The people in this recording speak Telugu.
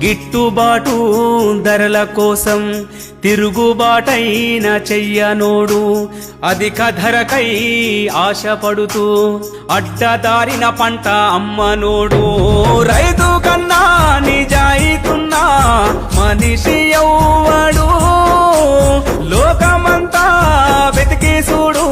గిట్టుబాటు ధరల కోసం తిరుగుబాటైన చెయ్యనోడు అధిక ధరకై ఆశపడుతూ అడ్డదారిన పంట అమ్మనోడు రైతు కన్నా నిజాయితున్నా మనిషి ఎవ్వడు లోకమంతా వెతికి చూడు